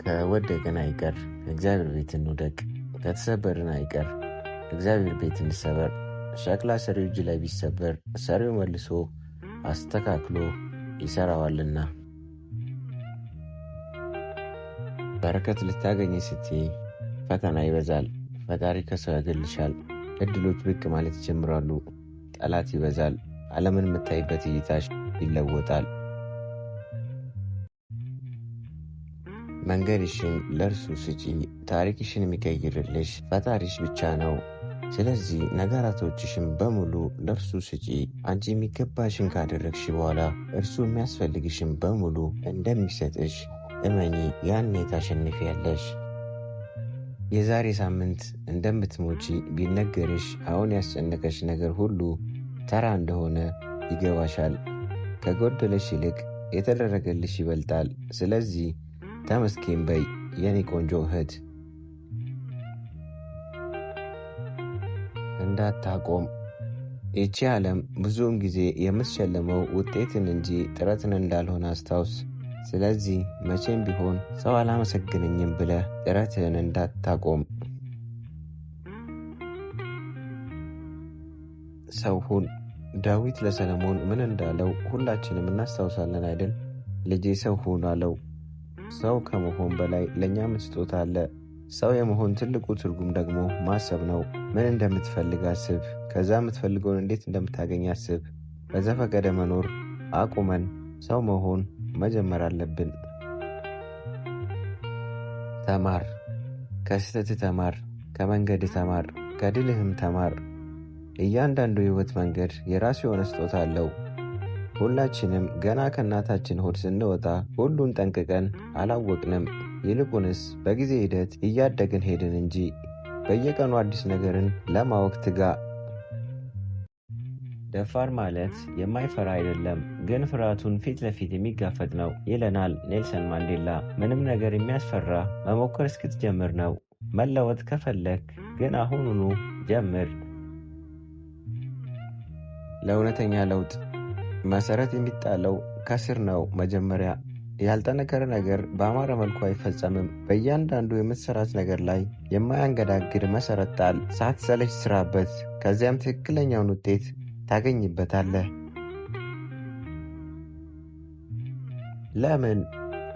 ከወደቅን አይቀር እግዚአብሔር ቤት እንውደቅ፣ ከተሰበርን አይቀር እግዚአብሔር ቤት እንሰበር። ሸክላ ሰሪው እጅ ላይ ቢሰበር ሰሪው መልሶ አስተካክሎ ይሰራዋልና። በረከት ልታገኝ ስትይ ፈተና ይበዛል። ፈጣሪ ከሰው ያገልሻል። እድሎች ብቅ ማለት ይጀምራሉ። ጠላት ይበዛል። ዓለምን የምታይበት እይታሽ ይለወጣል። መንገድሽን ለእርሱ ስጪ። ታሪክሽን የሚቀይርልሽ ፈጣሪሽ ብቻ ነው። ስለዚህ ነገራቶችሽን በሙሉ ለእርሱ ስጪ። አንቺ የሚገባሽን ካደረግሽ በኋላ እርሱ የሚያስፈልግሽን በሙሉ እንደሚሰጥሽ እመኚ። ያኔ ታሸንፊያለሽ። የዛሬ ሳምንት እንደምትሞቺ ቢነገርሽ አሁን ያስጨነቀሽ ነገር ሁሉ ተራ እንደሆነ ይገባሻል። ከጎደለሽ ይልቅ የተደረገልሽ ይበልጣል። ስለዚህ ተመስገን በይ የኔ ቆንጆ እህት። እንዳታቆም። ይቺ ዓለም ብዙውን ጊዜ የምትሸልመው ውጤትን እንጂ ጥረትን እንዳልሆነ አስታውስ። ስለዚህ መቼም ቢሆን ሰው አላመሰግነኝም ብለህ ጥረትህን እንዳታቆም። ሰው ሁን። ዳዊት ለሰለሞን ምን እንዳለው ሁላችንም እናስታውሳለን አይደል? ልጄ ሰው ሁን አለው። ሰው ከመሆን በላይ ለእኛ ምን ስጦታ አለ? ሰው የመሆን ትልቁ ትርጉም ደግሞ ማሰብ ነው። ምን እንደምትፈልግ አስብ። ከዛ የምትፈልገውን እንዴት እንደምታገኝ አስብ። በዘፈቀደ መኖር አቁመን ሰው መሆን መጀመር አለብን። ተማር። ከስህተት ተማር። ከመንገድ ተማር። ከድልህም ተማር። እያንዳንዱ የህይወት መንገድ የራሱ የሆነ ስጦታ አለው። ሁላችንም ገና ከእናታችን ሆድ ስንወጣ ሁሉን ጠንቅቀን አላወቅንም። ይልቁንስ በጊዜ ሂደት እያደግን ሄድን እንጂ። በየቀኑ አዲስ ነገርን ለማወቅ ትጋ። ደፋር ማለት የማይፈራ አይደለም፣ ግን ፍርሃቱን ፊት ለፊት የሚጋፈጥ ነው ይለናል ኔልሰን ማንዴላ። ምንም ነገር የሚያስፈራ መሞከር እስክትጀምር ነው። መለወጥ ከፈለክ ግን አሁኑኑ ጀምር። ለእውነተኛ ለውጥ መሰረት የሚጣለው ከስር ነው። መጀመሪያ ያልጠነከረ ነገር በአማረ መልኩ አይፈጸምም። በእያንዳንዱ የምትሰራት ነገር ላይ የማያንገዳግድ መሰረት ጣል። ሳትሰለች ስራበት። ከዚያም ትክክለኛውን ውጤት ታገኝበታለህ። ለምን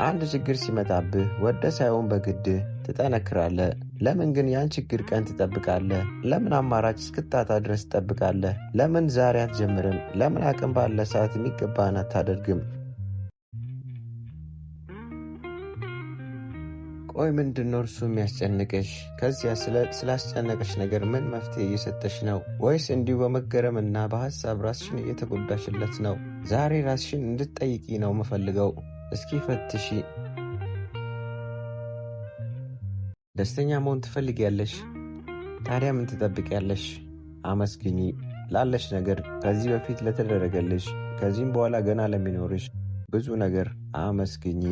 አንድ ችግር ሲመጣብህ ወደ ሳይሆን በግድህ ትጠነክራለህ? ለምን ግን ያን ችግር ቀን ትጠብቃለህ? ለምን አማራጭ እስክታጣ ድረስ ትጠብቃለህ? ለምን ዛሬ አትጀምርም? ለምን አቅም ባለ ሰዓት የሚገባህን አታደርግም? ቆይ ምንድነው እርሱ የሚያስጨንቅሽ? ከዚያ ስላስጨነቀሽ ነገር ምን መፍትሄ እየሰጠሽ ነው? ወይስ እንዲሁ በመገረምና በሐሳብ ራስሽን እየተጎዳሽለት ነው? ዛሬ ራስሽን እንድትጠይቂ ነው የምፈልገው። እስኪ ፈትሺ። ደስተኛ መሆን ትፈልጊያለሽ? ታዲያ ምን ትጠብቂያለሽ? አመስግኚ ላለሽ ነገር፣ ከዚህ በፊት ለተደረገልሽ፣ ከዚህም በኋላ ገና ለሚኖርሽ ብዙ ነገር አመስግኚ።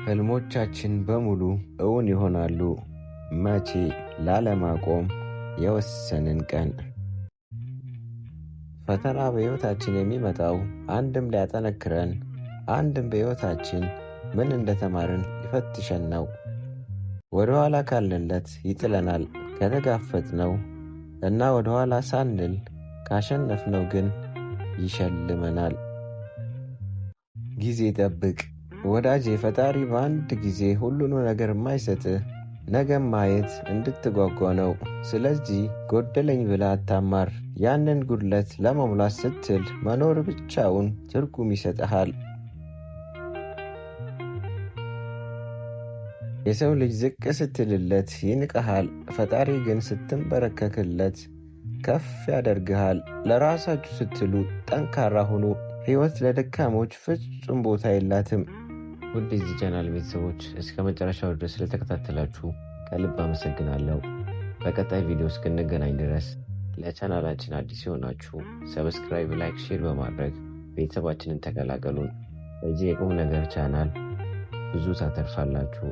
ህልሞቻችን በሙሉ እውን ይሆናሉ። መቼ? ላለማቆም የወሰንን ቀን። ፈተና በሕይወታችን የሚመጣው አንድም ሊያጠነክረን፣ አንድም በሕይወታችን ምን እንደተማርን ሊፈትሸን ነው። ወደ ኋላ ካለለት ይጥለናል። ከተጋፈጥነው እና ወደ ኋላ ሳንል ካሸነፍነው ግን ይሸልመናል። ጊዜ ጠብቅ ወዳጄ። ፈጣሪ በአንድ ጊዜ ሁሉንም ነገር የማይሰጥህ ነገም ማየት እንድትጓጓ ነው። ስለዚህ ጎደለኝ ብላ አታማር። ያንን ጉድለት ለመሙላት ስትል መኖር ብቻውን ትርጉም ይሰጥሃል። የሰው ልጅ ዝቅ ስትልለት ይንቀሃል። ፈጣሪ ግን ስትንበረከክለት ከፍ ያደርግሃል። ለራሳችሁ ስትሉ ጠንካራ ሁኑ። ሕይወት ለደካሞች ፍጹም ቦታ የላትም። ውድ የዚህ ቻናል ቤተሰቦች እስከ መጨረሻው ድረስ ስለተከታተላችሁ ከልብ አመሰግናለሁ። በቀጣይ ቪዲዮ እስክንገናኝ ድረስ ለቻናላችን አዲስ የሆናችሁ ሰብስክራይብ፣ ላይክ፣ ሼር በማድረግ ቤተሰባችንን ተቀላቀሉን። በዚህ የቁም ነገር ቻናል ብዙ ታተርፋላችሁ።